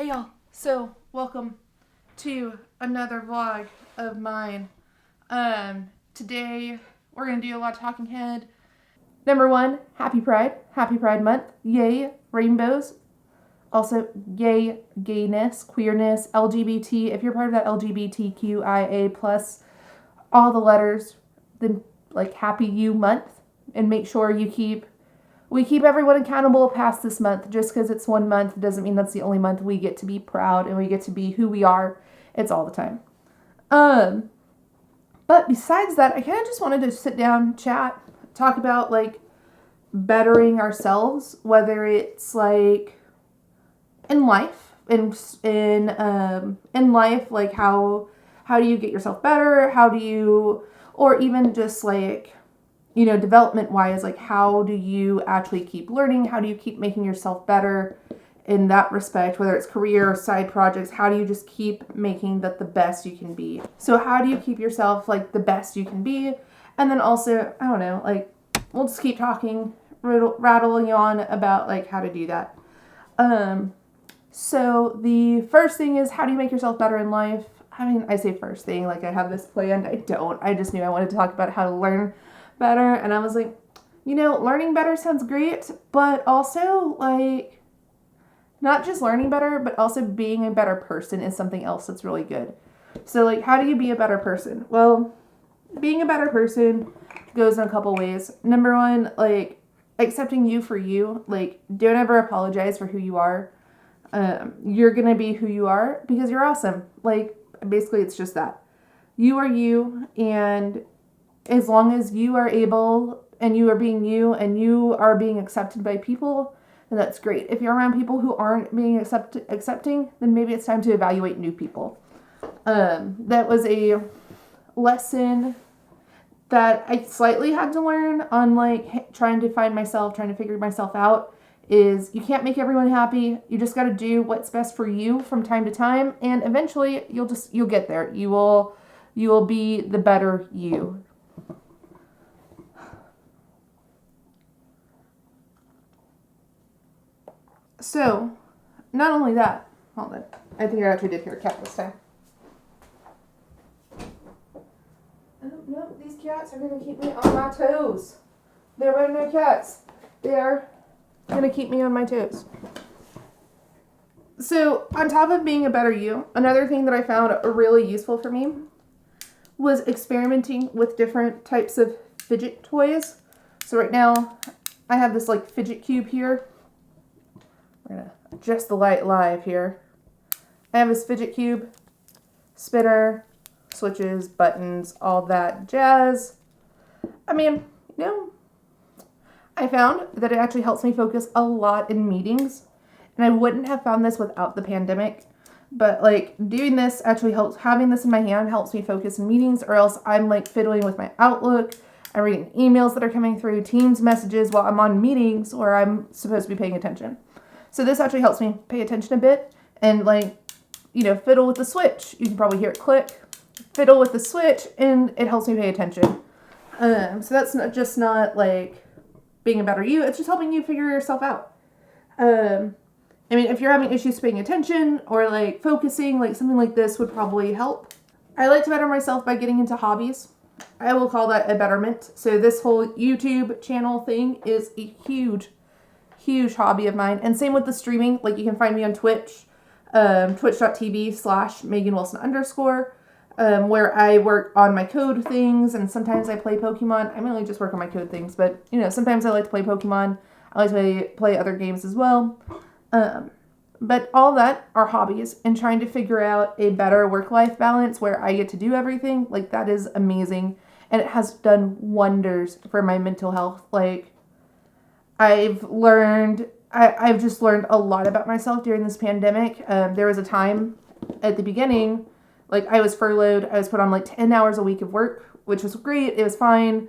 Hey y'all, so welcome to another vlog of mine. Today we're going to do a lot of talking head. Number one, Happy Pride Month, yay rainbows, also yay gayness, queerness, LGBT, if you're part of that LGBTQIA plus, all the letters, then like Happy You Month, and make sure we keep everyone accountable past this month. Just because it's 1 month doesn't mean that's the only month we get to be proud and we get to be who we are. It's all the time. But besides that, I kind of just wanted to sit down, chat, talk about like bettering ourselves, whether it's like in life, in life, like how do you get yourself better? Or even just like, development wise, like how do you actually keep learning? How do you keep making yourself better in that respect, whether it's career or side projects? How do you just keep making that the best you can be? So how do you keep yourself like the best you can be? And then also, I don't know, like we'll just keep talking, rattling on about like how to do that. So the first thing is, how do you make yourself better in life? I mean, I say first thing, like I have this planned. I don't. I just knew I wanted to talk about how to learn better, and I was like, learning better sounds great, but also like not just learning better, but also being a better person is something else that's really good. So like, how do you be a better person? Well, being a better person goes in a couple ways. Number one, like accepting you for you. Like, don't ever apologize for who you are. You're gonna be who you are because you're awesome. Like, basically it's just that you are you, and as long as you are able and you are being you and you are being accepted by people, then that's great. If you're around people who aren't being accepting, then maybe it's time to evaluate new people. That was a lesson that I slightly had to learn on like trying to figure myself out, is you can't make everyone happy. You just got to do what's best for you from time to time, and eventually you'll get there. You will be the better you. So, not only that, hold on. I think I actually did hear a cat this time. Oh, no, these cats are going to keep me on my toes. There are no cats. They're going to keep me on my toes. So, on top of being a better you, another thing that I found really useful for me was experimenting with different types of fidget toys. So right now, I have this like fidget cube here. We're going to adjust the light live here. I have this fidget cube, spinner, switches, buttons, all that jazz. I mean, I found that it actually helps me focus a lot in meetings. And I wouldn't have found this without the pandemic. But like doing this actually helps, having this in my hand helps me focus in meetings, or else I'm like fiddling with my Outlook. I'm reading emails that are coming through, Teams messages while I'm on meetings where I'm supposed to be paying attention. So this actually helps me pay attention a bit and like, fiddle with the switch. You can probably hear it click. Fiddle with the switch, and it helps me pay attention. So that's not like being a better you. It's just helping you figure yourself out. I mean, if you're having issues paying attention or like focusing, like something like this would probably help. I like to better myself by getting into hobbies. I will call that a betterment. So this whole YouTube channel thing is a huge hobby of mine. And same with the streaming. Like you can find me on Twitch, twitch.tv/MeganWilson_, where I work on my code things, and sometimes I play Pokemon. I mainly just work on my code things, but sometimes I like to play Pokemon. I like to play other games as well. But all that are hobbies, and trying to figure out a better work-life balance where I get to do everything, like that is amazing. And it has done wonders for my mental health. Like I've just learned a lot about myself during this pandemic. There was a time at the beginning, like I was furloughed. I was put on like 10 hours a week of work, which was great. It was fine.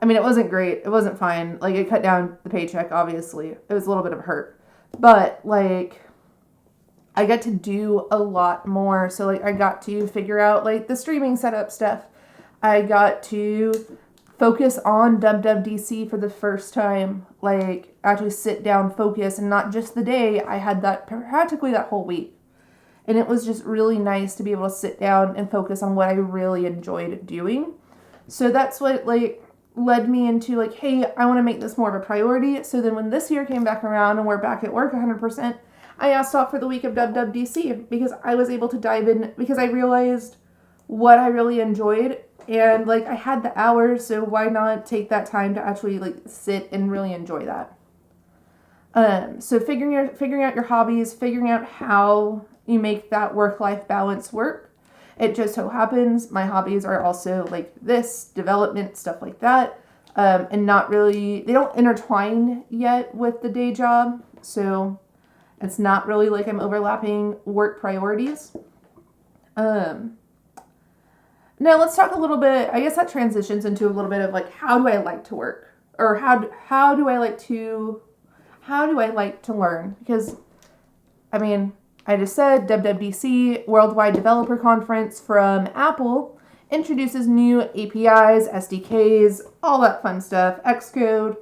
I mean, it wasn't great. It wasn't fine. Like it cut down the paycheck, obviously. It was a little bit of a hurt. But like I got to do a lot more. So like I got to figure out like the streaming setup stuff. I got to focus on WWDC for the first time, like actually sit down, focus, and not just the day. I had that practically that whole week. And it was just really nice to be able to sit down and focus on what I really enjoyed doing. So that's what like led me into like, hey, I want to make this more of a priority. So then when this year came back around and we're back at work 100%, I asked off for the week of WWDC because I was able to dive in because I realized what I really enjoyed. And like I had the hours, so why not take that time to actually like sit and really enjoy that. So figuring out your hobbies, figuring out how you make that work-life balance work. It just so happens my hobbies are also like this, development, stuff like that. And not really, they don't intertwine yet with the day job. So it's not really like I'm overlapping work priorities. Now let's talk a little bit, I guess that transitions into a little bit of like, how do I like to work? Or how do I like to learn? Because, I mean, I just said WWDC, Worldwide Developer Conference from Apple, introduces new APIs, SDKs, all that fun stuff, Xcode,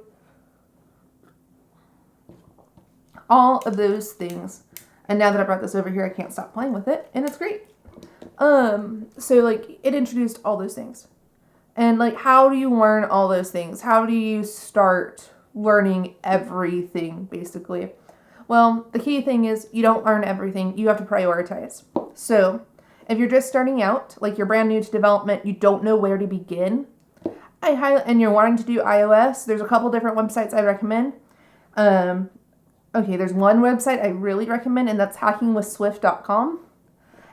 all of those things. And now that I brought this over here, I can't stop playing with it, and it's great. So like, it introduced all those things. And like, how do you learn all those things? How do you start learning everything, basically? Well, the key thing is you don't learn everything. You have to prioritize. So if you're just starting out, like you're brand new to development, you don't know where to begin, and you're wanting to do iOS, there's a couple different websites I recommend. Okay, there's one website I really recommend, and that's hackingwithswift.com.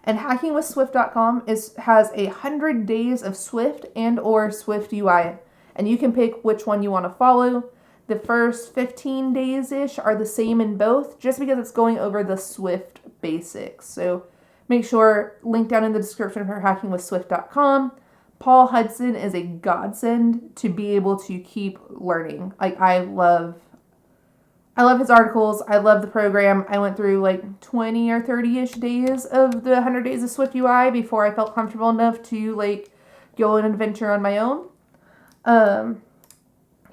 And hackingwithswift.com has 100 days of Swift and or Swift UI. And you can pick which one you want to follow. The first 15 days-ish are the same in both, just because it's going over the Swift basics. So make sure, link down in the description for hackingwithswift.com. Paul Hudson is a godsend to be able to keep learning. Like, I love his articles. I love the program. I went through like 20 or 30-ish days of the 100 days of Swift UI before I felt comfortable enough to like go on an adventure on my own.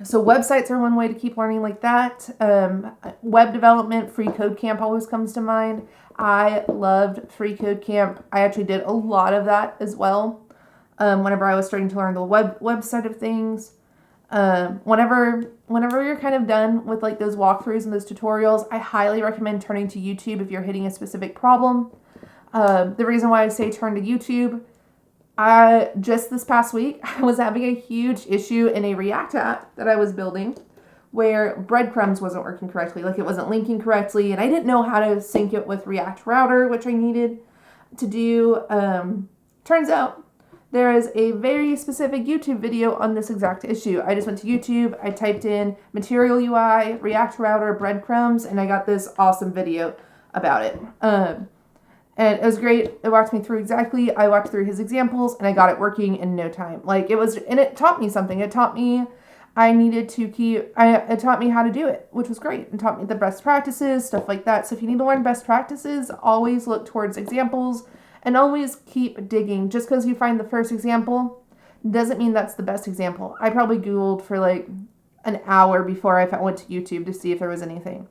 So websites are one way to keep learning like that. Web development, Free Code Camp always comes to mind. I loved Free Code Camp. I actually did a lot of that as well. Whenever I was starting to learn the web side of things. Whenever you're kind of done with like those walkthroughs and those tutorials, I highly recommend turning to YouTube if you're hitting a specific problem. The reason why I say turn to YouTube, just this past week, I was having a huge issue in a React app that I was building where breadcrumbs wasn't working correctly. Like it wasn't linking correctly, and I didn't know how to sync it with React Router, which I needed to do. Turns out there is a very specific YouTube video on this exact issue. I just went to YouTube, I typed in Material UI, React Router, breadcrumbs, and I got this awesome video about it. And it was great. It walked me through exactly. I walked through his examples and I got it working in no time. Like it was, and it taught me something. It taught me it taught me how to do it, which was great. It taught me the best practices, stuff like that. So if you need to learn best practices, always look towards examples and always keep digging. Just because you find the first example doesn't mean that's the best example. I probably Googled for like an hour before I went to YouTube to see if there was anything.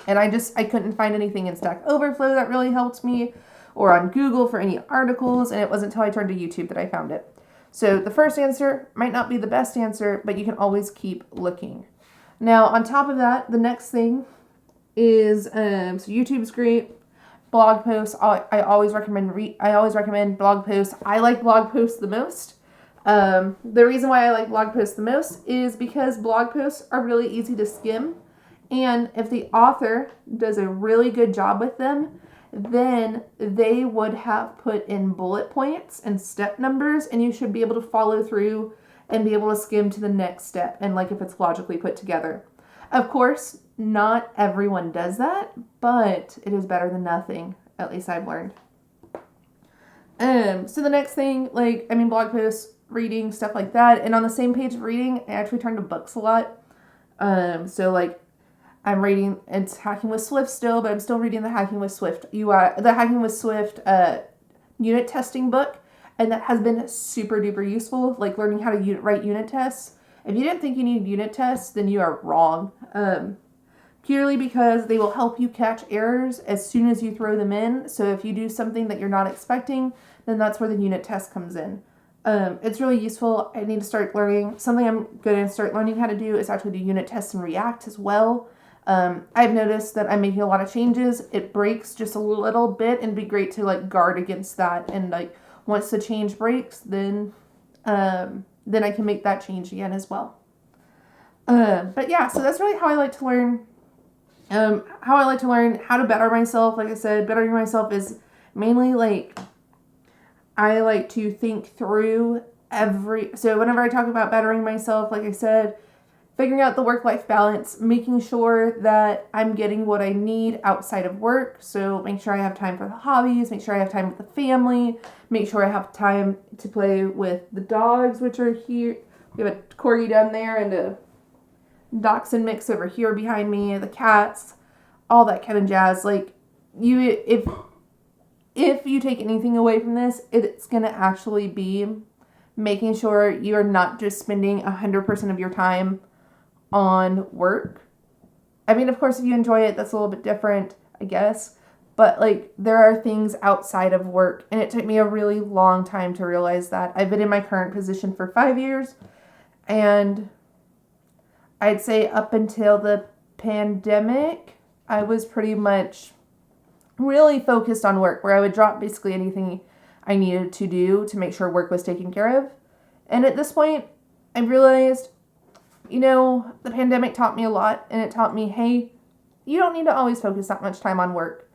And I couldn't find anything in Stack Overflow that really helped me or on Google for any articles. And it wasn't until I turned to YouTube that I found it. So the first answer might not be the best answer, but you can always keep looking. Now, on top of that, the next thing is, so YouTube's great. Blog posts, I always recommend blog posts. I like blog posts the most. The reason why I like blog posts the most is because blog posts are really easy to skim. And if the author does a really good job with them, then they would have put in bullet points and step numbers, and you should be able to follow through and be able to skim to the next step, and like if it's logically put together. Of course, not everyone does that, but it is better than nothing. At least I've learned. So the next thing, blog posts, reading, stuff like that. And on the same page of reading, I actually turn to books a lot. I'm reading, it's Hacking with Swift still, but I'm still reading the Hacking with Swift unit testing book. And that has been super duper useful, like learning how to write unit tests. If you didn't think you needed unit tests, then you are wrong. purely because they will help you catch errors as soon as you throw them in. So if you do something that you're not expecting, then that's where the unit test comes in. It's really useful. I need to start learning. Something I'm going to start learning how to do is actually do unit tests and React as well. I've noticed that I'm making a lot of changes. It breaks just a little bit, and it'd be great to like guard against that. And like once the change breaks, then I can make that change again as well. But yeah, so that's really how I like to learn. How to better myself. Like I said, bettering myself is mainly like I like to think through so whenever I talk about bettering myself, like I said, figuring out the work-life balance, making sure that I'm getting what I need outside of work. So make sure I have time for the hobbies, make sure I have time with the family, make sure I have time to play with the dogs, which are here. We have a corgi down there and a dachshund mix over here behind me, the cats, all that kind of jazz. Like if you take anything away from this, it's going to actually be making sure you are not just spending 100% of your time on work. I mean, of course, if you enjoy it, that's a little bit different, I guess. But like, there are things outside of work, and it took me a really long time to realize that. I've been in my current position for 5 years, and I'd say up until the pandemic, I was pretty much really focused on work, where I would drop basically anything I needed to do to make sure work was taken care of. And at this point, I realized, the pandemic taught me a lot, and it taught me, hey, you don't need to always focus that much time on work.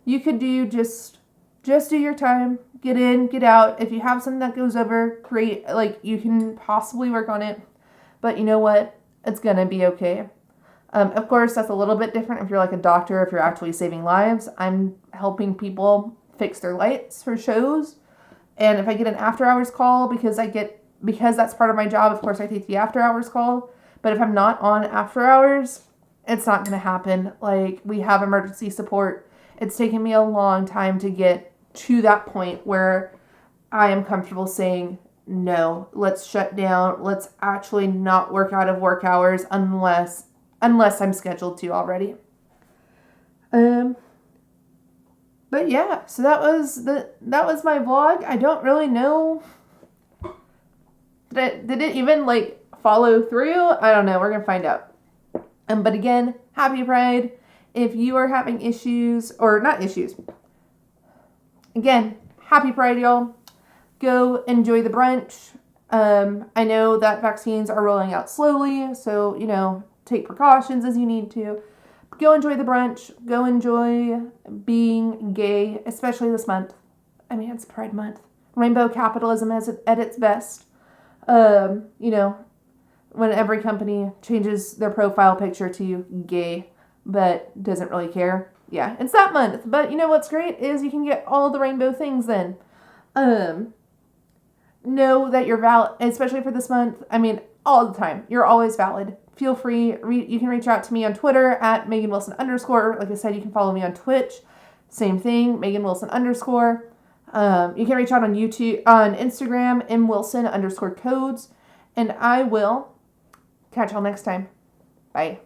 You could do just do your time, get in, get out. If you have something that goes over, great. Like, you can possibly work on it, but you know what? It's gonna be okay. Of course, that's a little bit different if you're like a doctor, if you're actually saving lives. I'm helping people fix their lights for shows. And if I get an after hours call, because that's part of my job, of course I take the after hours call. But if I'm not on after hours, it's not going to happen. Like, we have emergency support. It's taken me a long time to get to that point where I am comfortable saying, no, let's shut down. Let's actually not work out of work hours unless I'm scheduled to already. But yeah, so that was my vlog. I don't really know. Did it even like follow through? I don't know. We're gonna find out. But again, happy Pride. If you are having issues, or not issues, again, happy Pride, y'all. Go enjoy the brunch. I know that vaccines are rolling out slowly, so take precautions as you need to. Go enjoy the brunch. Go enjoy being gay, especially this month. I mean, it's Pride Month. Rainbow capitalism is at its best. When every company changes their profile picture to gay, but doesn't really care. Yeah, it's that month. But you know what's great is you can get all the rainbow things then. Know that you're valid, especially for this month. I mean, all the time. You're always valid. Feel free. You can reach out to me on Twitter at Megan Wilson _. Like I said, you can follow me on Twitch. Same thing, Megan Wilson _. You can reach out on YouTube, on Instagram, mwilson _codes. And I will catch y'all next time. Bye.